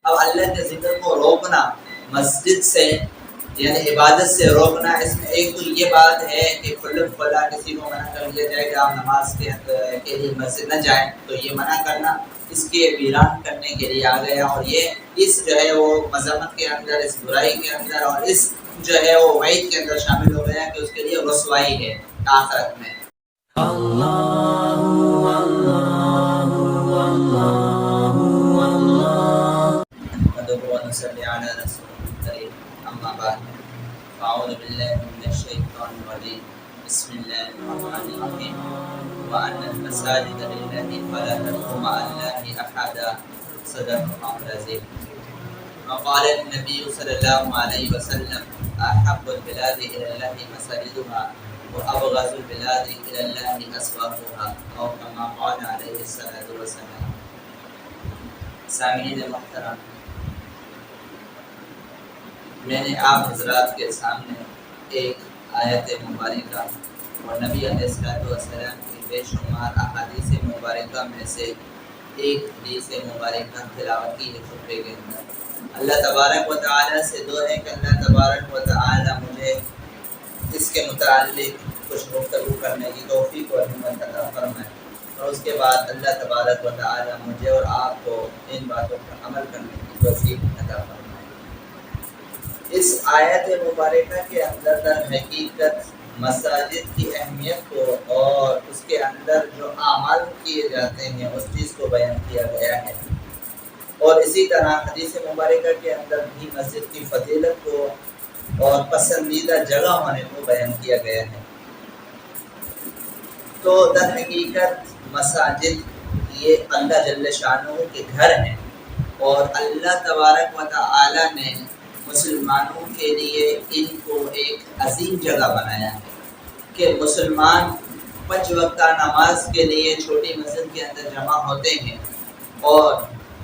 اب اللہ کے ذکر کو روکنا مسجد سے یعنی عبادت سے روکنا، اس میں ایک تو یہ بات ہے کہ کھلا کسی کو منع کر دیا جائے کہ آپ نماز کے لیے مسجد نہ جائیں، تو یہ منع کرنا اس کے ویران کرنے کے لیے آ گیا، اور یہ اس جو ہے وہ مذمت کے اندر، اس برائی کے اندر، اور اس جو ہے وہ وعید کے اندر شامل ہو گیا کہ اس کے لیے رسوائی ہے آخرت میں۔ اللہ اللہ اللہ اللہ ونصلی علی رسول الکریم، اما بعد فاعوذ باللہ من الشیطان الرجیم، بسم اللہ الرحمن الرحیم، وأن المساجد للہ فلا تدعوا مع اللہ احدا، صدق اللہ العظیم۔ وقال النبی صلی اللہ علیہ وسلم احب البلاد الی اللہ مساجدها وابغض البلاد الی اللہ اسواقها، او کما قال علیہ الصلاۃ والسلام۔ سامعین محترم، میں نے آپ حضرات کے سامنے ایک آیت مبارکہ اور نبی علیہ السلام کی بے شمار احادیث مبارکہ میں سے ایک حدیث مبارکہ تلاوت کی ہے خطبے کے اندر۔ اللہ تبارک و تعالیٰ سے دعا ہے کہ اللہ تبارک و تعالیٰ مجھے اس کے متعلق کچھ گفتگو کرنے کی توفیق اور ہمت عطا فرمائے، اور اس کے بعد اللہ تبارک و تعالیٰ مجھے اور آپ کو ان باتوں پر عمل کرنے کی توفیق عطا فرمائے۔ اس آیت مبارکہ کے اندر در حقیقت مساجد کی اہمیت کو اور اس کے اندر جو اعمال کیے جاتے ہیں اس چیز کو بیان کیا گیا ہے، اور اسی طرح حدیث مبارکہ کے اندر بھی مسجد کی فضیلت کو اور پسندیدہ جگہ ہونے کو بیان کیا گیا ہے۔ تو در حقیقت مساجد یہ اللہ جل شانہ کے گھر ہیں، اور اللہ تبارک و تعالی نے مسلمانوں کے لیے ان کو ایک عظیم جگہ بنایا ہے کہ مسلمان 5 وقتہ نماز کے لیے چھوٹی مسجد کے اندر جمع ہوتے ہیں، اور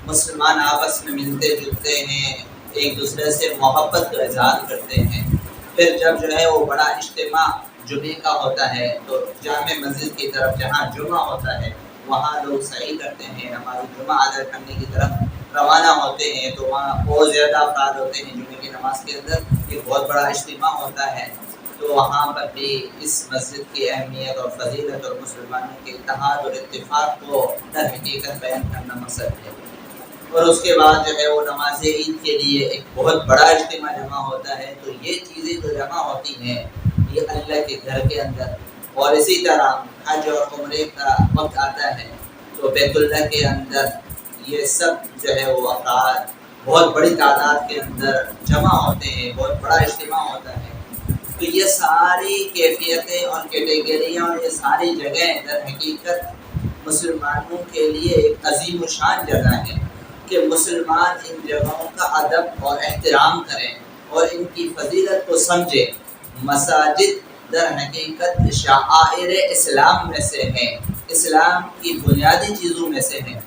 مسلمان آپس میں ملتے جلتے ہیں، ایک دوسرے سے محبت کا اظہار کرتے ہیں۔ پھر جب جو ہے وہ بڑا اجتماع جمعے کا ہوتا ہے تو جامع مسجد کی طرف جہاں جمعہ ہوتا ہے وہاں لوگ سعی کرتے ہیں، نماز جمعہ ادا کرنے کی طرف روانہ ہوتے ہیں، تو وہاں بہت زیادہ افراد ہوتے ہیں جمعے کی نماز کے اندر، ایک بہت بڑا اجتماع ہوتا ہے، تو وہاں پر بھی اس مسجد کی اہمیت اور فضیلت اور مسلمانوں کے اتحاد اور اتفاق کو در حقیقت بیان کرنا مقصد ہے۔ اور اس کے بعد جو ہے وہ نماز عید کے لیے ایک بہت بڑا اجتماع جمع ہوتا ہے، تو یہ چیزیں جو جمع ہوتی ہیں یہ اللہ کے گھر کے اندر، اور اسی طرح حج اور عمرے کا وقت آتا ہے تو بیت اللہ کے اندر یہ سب جو ہے وہ افراد بہت بڑی تعداد کے اندر جمع ہوتے ہیں، بہت بڑا اجتماع ہوتا ہے۔ تو یہ ساری کیفیتیں اور کیٹیگریاں اور یہ ساری جگہیں در حقیقت مسلمانوں کے لیے ایک عظیم و شان جگہ ہے کہ مسلمان ان جگہوں کا ادب اور احترام کریں اور ان کی فضیلت کو سمجھیں۔ مساجد در حقیقت شعائر اسلام میں سے ہیں، اسلام کی بنیادی چیزوں میں سے ہیں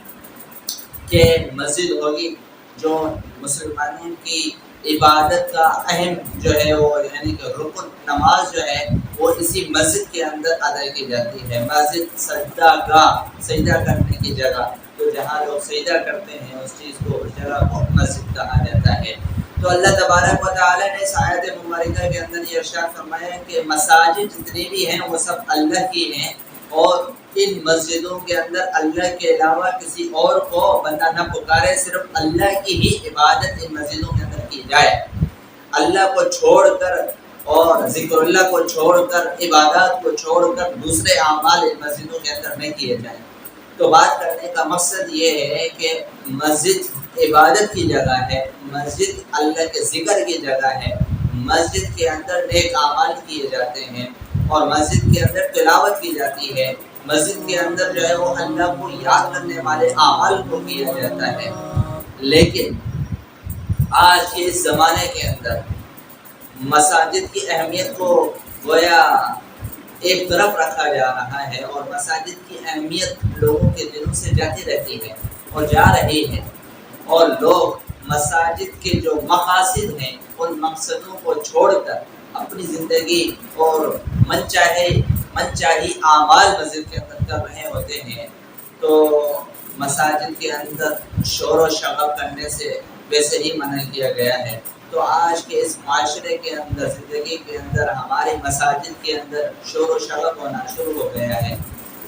کہ مسجد ہوگی جو مسلمانوں کی عبادت کا اہم جو ہے وہ یعنی کہ رکن نماز جو ہے وہ اسی مسجد کے اندر ادا کی جاتی ہے۔ مسجد سجدہ گاہ، سجدہ کرنے کی جگہ، تو جہاں لوگ سجدہ کرتے ہیں اس چیز کو، اس جگہ کو مسجد کہا جاتا ہے۔ تو اللہ تبارک و تعالی نے اس آیت مبارکہ کے اندر یہ ارشاد فرمایا کہ مساجد جتنی بھی ہیں وہ سب اللہ کی ہیں، اور ان مسجدوں کے اندر اللہ کے علاوہ کسی اور کو بندہ نہ پکارے، صرف اللہ کی ہی عبادت ان مسجدوں کے اندر کی جائے۔ اللہ کو چھوڑ کر اور ذکر اللہ کو چھوڑ کر، عبادات کو چھوڑ کر دوسرے اعمال ان مسجدوں کے اندر نہیں کیے جائیں۔ تو بات کرنے کا مقصد یہ ہے کہ مسجد عبادت کی جگہ ہے، مسجد اللہ کے ذکر کی جگہ ہے، مسجد کے اندر نیک اعمال کیے جاتے ہیں، اور مسجد کے اندر تلاوت کی جاتی ہے، مسجد کے اندر جو ہے وہ اللہ کو یاد کرنے والے اعمال کو کیا جاتا ہے۔ لیکن آج کے اس زمانے کے اندر مساجد کی اہمیت کو گویا ایک طرف رکھا جا رہا ہے، اور مساجد کی اہمیت لوگوں کے دلوں سے جاتی رہتی ہے اور جا رہی ہے، اور لوگ مساجد کے جو مقاصد ہیں ان مقصدوں کو چھوڑ کر اپنی زندگی اور من چاہی اعمال مسجد کے اندر کر رہے ہوتے ہیں۔ تو مساجد کے اندر شور و شغب کرنے سے ویسے ہی منع کیا گیا ہے۔ تو آج کے اس معاشرے کے اندر، زندگی کے اندر، ہماری مساجد کے اندر شور و شراب ہونا شروع ہو گیا ہے۔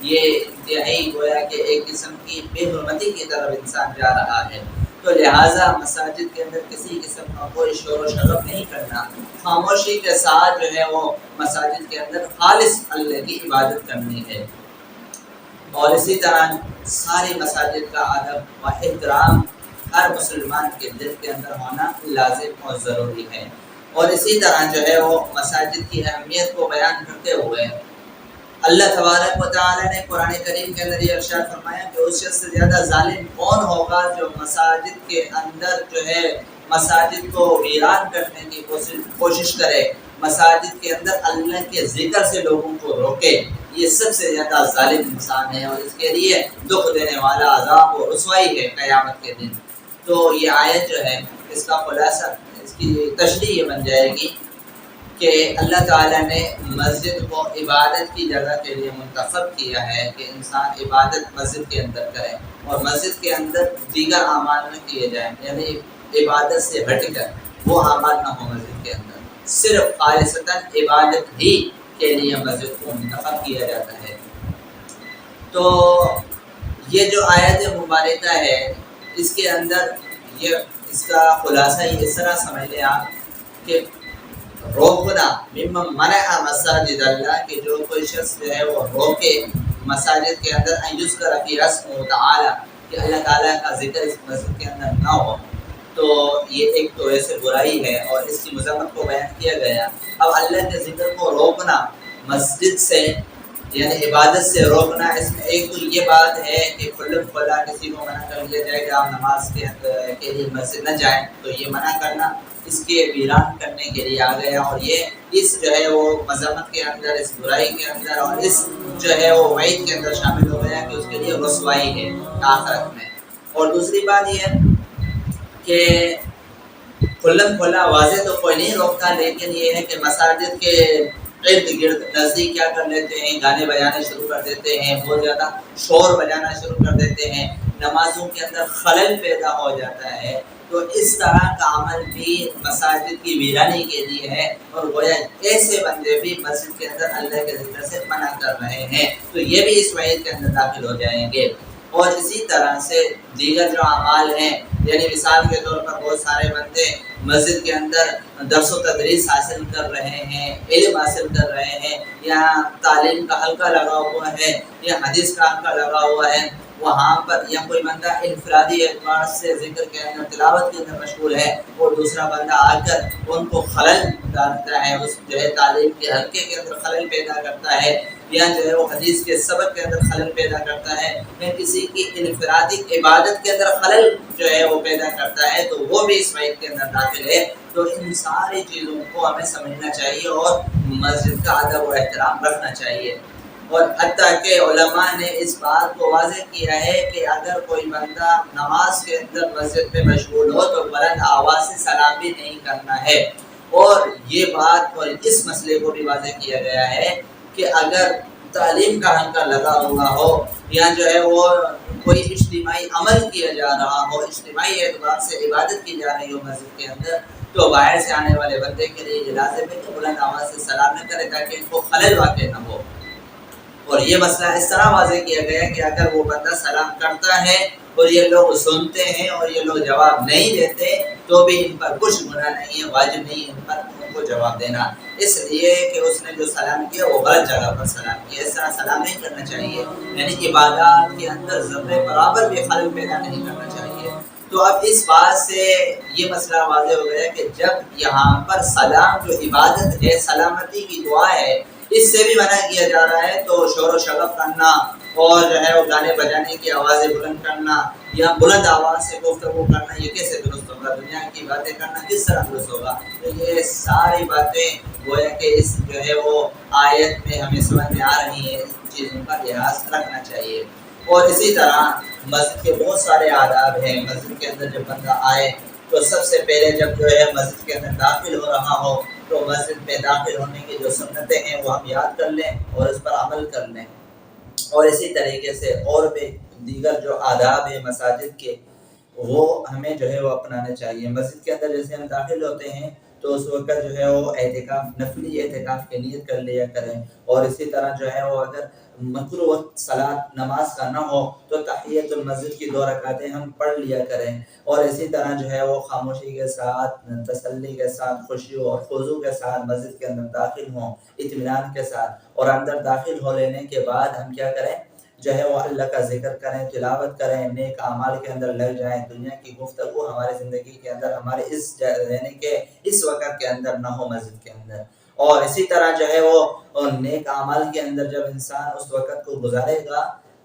یہ انتہائی گویا کہ ایک قسم کی بے حرمتی کی طرف انسان جا رہا ہے۔ تو لہٰذا مساجد کے اندر کسی قسم کا کوئی شور و شراب نہیں کرنا، خاموشی کے ساتھ جو ہے وہ مساجد کے اندر خالص اللہ کی عبادت کرنی ہے۔ اور اسی طرح ساری مساجد کا ادب و احترام ہر مسلمان کے دل کے اندر ہونا لازم اور ضروری ہے۔ اور اسی طرح جو ہے وہ مساجد کی اہمیت کو بیان کرتے ہوئے اللہ تبارک و تعالی نے قرآن کریم کے اندر یہ ارشاد فرمایا کہ اس شخص سے زیادہ ظالم کون ہوگا جو مساجد کے اندر جو ہے مساجد کو ویران کرنے کی کوشش کرے، مساجد کے اندر اللہ کے ذکر سے لوگوں کو روکے۔ یہ سب سے زیادہ ظالم انسان ہے اور اس کے لیے دکھ دینے والا عذاب و رسوائی ہے قیامت کے دن۔ تو یہ آیت جو ہے اس کا خلاصہ، اس کی تشریح یہ بن جائے گی کہ اللہ تعالیٰ نے مسجد کو عبادت کی جگہ کے لیے منتخب کیا ہے کہ انسان عبادت مسجد کے اندر کرے، اور مسجد کے اندر دیگر اعمال نہ کیے جائیں، یعنی عبادت سے ہٹ کر وہ اعمال نہ ہو مسجد کے اندر، صرف خالصتاً عبادت ہی کے لیے مسجد کو منتخب کیا جاتا ہے۔ تو یہ جو آیت مبارکہ ہے اس کے اندر یہ اس کا خلاصہ یہ اس طرح سمجھ لیں آپ کہ روکنا ممن منع مساجد اللہ، کہ جو کوئی شخص جو ہے وہ روکے مساجد کے اندر ان یذکر فی اسمہ تعالی، کہ اللہ تعالیٰ کا ذکر اس مسجد کے اندر نہ ہو، تو یہ ایک تو ایسے برائی ہے اور اس کی مذمت کو بیان کیا گیا۔ اب اللہ کے ذکر کو روکنا مسجد سے یعنی عبادت سے روکنا، اس میں ایک تو یہ بات ہے کہ کھلا کسی کو منع کر دیا جائے کہ آپ نماز کے لیے مسجد نہ جائیں، تو یہ منع کرنا اس کے ویران کرنے کے لیے آ گیا، اور یہ اس جو ہے وہ مذمت کے اندر، اس برائی کے اندر اور اس جو ہے وہ وعید کے اندر شامل ہو گیا کہ اس کے لیے رسوائی ہے آخرت میں۔ اور دوسری بات یہ ہے کہ کھلا واضح تو کوئی نہیں روکتا، لیکن یہ ہے کہ مساجد کے ارد گرد نزدیک کیا کر لیتے ہیں، گانے بجانے شروع کر دیتے ہیں، بہت زیادہ شور بجانا شروع کر دیتے ہیں، نمازوں کے اندر خلل پیدا ہو جاتا ہے۔ تو اس طرح کا عمل بھی مساجد کی ویرانی کے لیے ہے، اور گویا ایسے بندے بھی مسجد کے اندر اللہ کے ذکر سے منع کر رہے ہیں، تو یہ بھی اس وعید کے اندر داخل ہو جائیں گے۔ اور اسی طرح سے دیگر جو اعمال ہیں، یعنی مثال کے طور پر بہت سارے بندے مسجد کے اندر درس و تدریس حاصل کر رہے ہیں، علم حاصل کر رہے ہیں، یا تعلیم کا حلقہ لگا ہوا ہے، یا حدیث کا حلقہ لگا ہوا ہے، وہاں پر یا کوئی بندہ انفرادی اعتبار سے ذکر کے اندر تلاوت کے اندر مشغول ہے، اور دوسرا بندہ آ کر ان کو خلل ڈالتا ہے، اس جو ہے تعلیم کے حلقے کے اندر خلل پیدا کرتا ہے، یا جو ہے وہ حدیث کے سبق کے اندر خلل پیدا کرتا ہے، یا کسی کی انفرادی عبادت کے اندر خلل جو ہے وہ پیدا کرتا ہے، تو وہ بھی اس وعید کے اندر داخل ہے۔ تو ان ساری چیزوں کو ہمیں سمجھنا چاہیے اور مسجد کا ادب و احترام رکھنا چاہیے۔ اور حتیٰ کہ علماء نے اس بات کو واضح کیا ہے کہ اگر کوئی بندہ نماز کے اندر مسجد میں مشغول ہو تو بلند آواز سے سلام بھی نہیں کرنا ہے۔ اور یہ بات اور اس مسئلے کو بھی واضح کیا گیا ہے کہ اگر تعلیم کا حلقہ لگا ہوا ہو، یا جو ہے وہ کوئی اجتماعی عمل کیا جا رہا ہو، اجتماعی اعتبار سے عبادت کی جا رہی ہو مسجد کے اندر، تو باہر سے آنے والے بندے کے لیے یہ لازم ہے کہ بلند آواز سے سلام نہ کرے تاکہ ان کو خلل واقع نہ ہو۔ اور یہ مسئلہ اس طرح واضح کیا گیا کہ اگر وہ بندہ سلام کرتا ہے اور یہ لوگ سنتے ہیں اور یہ لوگ جواب نہیں دیتے تو بھی ان پر کچھ گناہ نہیں ہے، واجب نہیں ان پر ان کو جواب دینا، اس لیے کہ اس نے جو سلام کیا وہ غلط جگہ پر سلام کیا، اس طرح سلام نہیں کرنا چاہیے، یعنی عبادات کے اندر ذرے برابر بھی خلل پیدا نہیں کرنا چاہیے۔ تو اب اس بات سے یہ مسئلہ واضح ہو گیا کہ جب یہاں پر سلام جو عبادت ہے، سلامتی کی دعا ہے، اس سے بھی منع کیا جا رہا ہے، تو شور و شغب کرنا اور جو ہے وہ گانے بجانے کی آوازیں بلند کرنا یا بلند آواز سے گفتگو کرنا، یہ کیسے درست ہوگا؟ دنیا کی باتیں کرنا کس طرح درست ہوگا؟ تو یہ ساری باتیں گویا کہ اس جو ہے وہ آیت میں ہمیں سمجھ میں آ رہی ہیں، ان چیزوں کا لحاظ رکھنا چاہیے۔ اور اسی طرح مسجد کے بہت سارے آداب ہیں۔ مسجد کے اندر جب بندہ آئے تو سب سے پہلے جب جو ہے مسجد کے اندر داخل ہو رہا ہو تو مسجد میں داخل ہونے کی جو سنتیں ہیں وہ ہم یاد کر لیں اور اس پر عمل کر لیں۔ اور اسی طریقے سے اور بھی دیگر جو آداب ہیں مساجد کے، وہ ہمیں جو ہے وہ اپنانے چاہیے۔ مسجد کے اندر جیسے ہم داخل ہوتے ہیں تو اس وقت جو ہے وہ اعتکاف، نفلی اعتکاف کی نیت کر لیا کریں، اور اسی طرح جو ہے وہ اگر مکروہ وقت صلاۃ نماز کا نہ ہو تو تحیۃ المسجد کی 2 رکعتیں ہم پڑھ لیا کریں، اور اسی طرح جو ہے وہ خاموشی کے ساتھ، تسلی کے ساتھ، خشوع اور خضوع کے ساتھ مسجد کے اندر داخل ہوں، اطمینان کے ساتھ، اور اندر داخل ہو لینے کے بعد ہم کیا کریں، جو ہے وہ اللہ کا ذکر کریں، تلاوت کریں، نیک اعمال کے اندر لگ جائیں۔ دنیا کی گفتگو ہمارے زندگی کے اندر، ہمارے یعنی کہ اس وقت کے اندر نہ ہو مسجد کے اندر۔ اور اسی طرح جو ہے وہ نیک اعمال کے اندر جب انسان اس وقت کو گزارے گا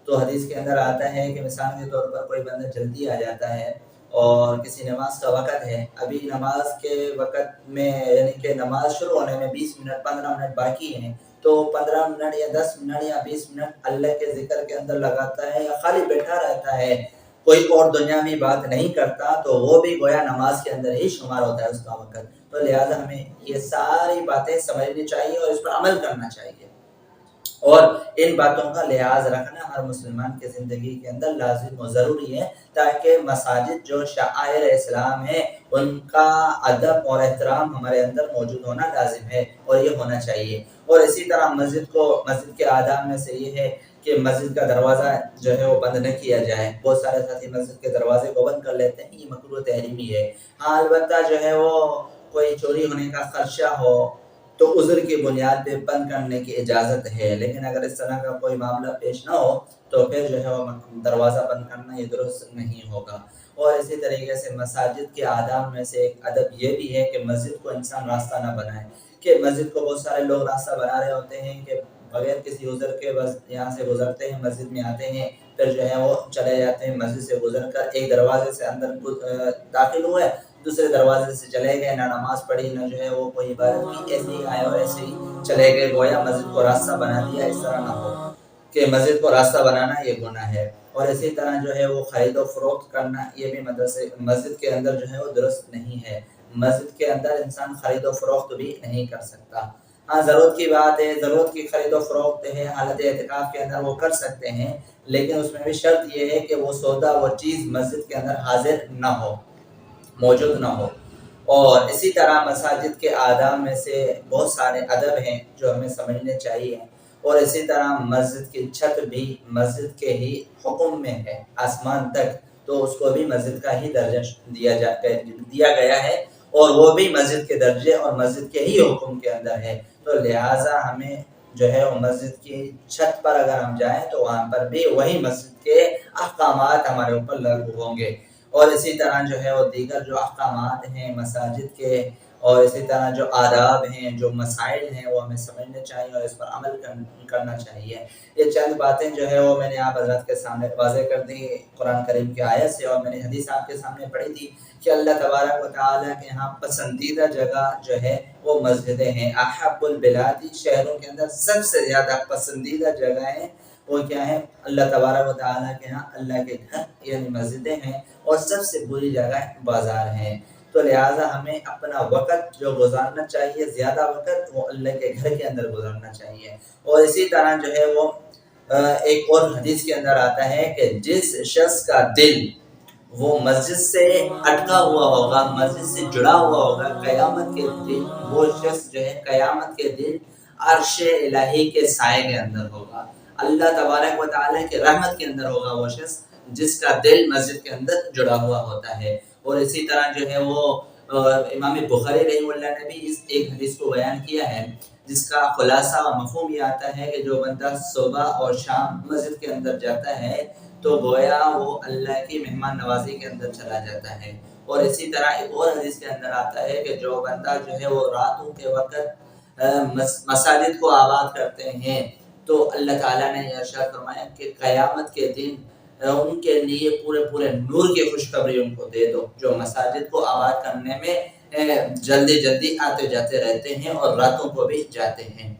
تو حدیث کے اندر آتا ہے کہ مثال کے طور پر کوئی بندہ جلدی آ جاتا ہے اور کسی نماز کا وقت ہے، ابھی نماز کے وقت میں یعنی کہ نماز شروع ہونے میں 20 منٹ 15 منٹ باقی ہیں، تو 15 منٹ یا 10 منٹ یا 20 منٹ اللہ کے ذکر کے اندر لگاتا ہے یا خالی بیٹھا رہتا ہے، کوئی اور دنیاوی بات نہیں کرتا، تو وہ بھی گویا نماز کے اندر ہی شمار ہوتا ہے اس کا وقت۔ تو لہٰذا ہمیں یہ ساری باتیں سمجھنی چاہیے اور اس پر عمل کرنا چاہیے، اور ان باتوں کا لحاظ رکھنا ہر مسلمان کے زندگی کے اندر لازم و ضروری ہے، تاکہ مساجد جو شعائر اسلام ہیں ان کا ادب اور احترام ہمارے اندر موجود ہونا لازم ہے اور یہ ہونا چاہیے۔ اور اسی طرح مسجد کے آداب میں سے یہ ہے کہ مسجد کا دروازہ جو ہے وہ بند نہ کیا جائے۔ بہت سارے ساتھی مسجد کے دروازے کو بند کر لیتے ہیں، یہ مکروہ تحریمی ہے۔ ہاں البتہ جو ہے وہ کوئی چوری ہونے کا خدشہ ہو تو عذر کی بنیاد پہ بند کرنے کی اجازت ہے، لیکن اگر اس طرح کا کوئی معاملہ پیش نہ ہو تو پھر جو ہے وہ دروازہ بند کرنا یہ درست نہیں ہوگا۔ اور اسی طریقے سے مساجد کے آداب میں سے ایک ادب یہ بھی ہے کہ مسجد کو انسان راستہ نہ بنائے، کہ مسجد کو بہت سارے لوگ راستہ بنا رہے ہوتے ہیں کہ بغیر کسی عذر کے بس یہاں سے گزرتے ہیں، مسجد میں آتے ہیں، پھر جو ہے وہ چلے جاتے ہیں، مسجد سے گزر کر ایک دروازے سے اندر داخل ہوئے، دوسرے دروازے سے چلے گئے، نہ نماز پڑھی نہ جو ہے وہ کوئی عبادت کی، ایسے ہی آئے اور ایسے ہی چلے گئے، گویا مسجد کو راستہ بنا دیا۔ اس طرح نہ ہو کہ مسجد کو راستہ بنانا یہ گناہ ہے۔ اور اسی طرح جو ہے وہ خرید و فروخت کرنا یہ بھی مسجد کے اندر جو ہے وہ درست نہیں ہے۔ مسجد کے اندر انسان خرید و فروخت بھی نہیں کر سکتا۔ ہاں ضرورت کی بات ہے، ضرورت کی خرید و فروخت ہے، حالت اعتکاف کے اندر وہ کر سکتے ہیں، لیکن اس میں بھی شرط یہ ہے کہ وہ سودا، وہ چیز مسجد کے اندر حاضر نہ ہو، موجود نہ ہو۔ اور اسی طرح مساجد کے آداب میں سے بہت سارے ادب ہیں جو ہمیں سمجھنے چاہیے، اور اسی طرح مسجد کی چھت بھی مسجد کے ہی حکم میں ہے، آسمان تک، تو اس کو بھی مسجد کا ہی درجہ دیا گیا ہے، اور وہ بھی مسجد کے درجے اور مسجد کے ہی حکم کے اندر ہے۔ تو لہٰذا ہمیں جو ہے وہ مسجد کی چھت پر اگر ہم جائیں تو وہاں پر بھی وہی مسجد کے احکامات ہمارے اوپر لاگو ہوں گے۔ اور اسی طرح جو ہے وہ دیگر جو احکامات ہیں مساجد کے، اور اسی طرح جو آداب ہیں، جو مسائل ہیں، وہ ہمیں سمجھنے چاہیے اور اس پر عمل کرنا چاہیے۔ یہ چند باتیں جو ہے وہ میں نے آپ حضرات کے سامنے واضح کر دی قرآن کریم کی آیت سے، اور میں نے حدیث آپ کے سامنے پڑھی تھی کہ اللہ تبارک و تعالیٰ کے یہاں پسندیدہ جگہ جو ہے وہ مسجدیں ہیں۔ احب البلاد، شہروں کے اندر سب سے زیادہ پسندیدہ جگہیں وہ کیا ہیں؟ اللہ تبارک و تعالیٰ کے یہاں اللہ کے گھر یعنی مسجدیں ہیں، اور سب سے بری جگہ بازار ہیں۔ تو لہٰذا ہمیں اپنا وقت جو گزارنا چاہیے، زیادہ وقت وہ اللہ کے گھر کے اندر گزارنا چاہیے۔ اور اسی طرح جو ہے وہ ایک اور حدیث کے اندر آتا ہے کہ جس شخص کا دل وہ مسجد سے اٹکا ہوا ہوگا، مسجد سے جڑا ہوا ہوگا، قیامت کے دن وہ شخص جو ہے قیامت کے دن عرش الہی کے سائے کے اندر ہوگا، اللہ تبارک و تعالیٰ کے رحمت کے اندر ہوگا وہ شخص جس کا دل مسجد کے اندر جڑا ہوا ہوتا ہے۔ اور اسی طرح جو ہے وہ امام بخاری رحمہ اللہ نے بھی اس ایک حدیث کو بیان کیا ہے، جس کا خلاصہ اور مفہوم یہ آتا ہے کہ جو بندہ صبح اور شام مسجد کے اندر جاتا ہے تو گویا وہ اللہ کی مہمان نوازی کے اندر چلا جاتا ہے۔ اور اسی طرح ایک اور حدیث کے اندر آتا ہے کہ جو بندہ جو ہے وہ راتوں کے وقت مساجد کو آباد کرتے ہیں تو اللہ تعالیٰ نے ارشاد فرمایا کہ قیامت کے دن ان کے لیے پورے نور کی خوشخبری ان کو دے دو، جو مساجد کو آباد کرنے میں جلدی آتے جاتے رہتے ہیں اور راتوں کو بھی جاتے ہیں۔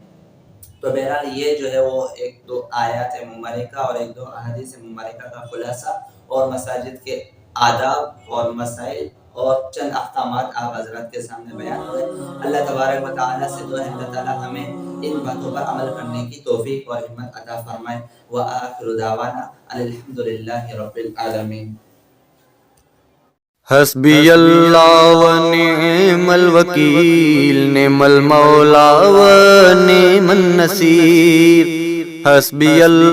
تو بہرحال یہ جو ہے وہ ایک دو آیات مبارکہ اور ایک دو احادیث مبارکہ کا خلاصہ اور مساجد کے آداب اور مسائل اور چند احکامات آپ حضرات کے سامنے بیان ہوئے۔ اللہ تبارک و تعالیٰ سے دعا ہے اللہ تعالیٰ ہمیں ان باتوں پر عمل کرنے کی توفیق اور ہمت عطا فرمائے۔ وآخر دعوانا الحمد للہ رب العالمین۔ حسبی اللہ و نعم الوکیل، نعم المولا و نعم النصیر، حسبی اللہ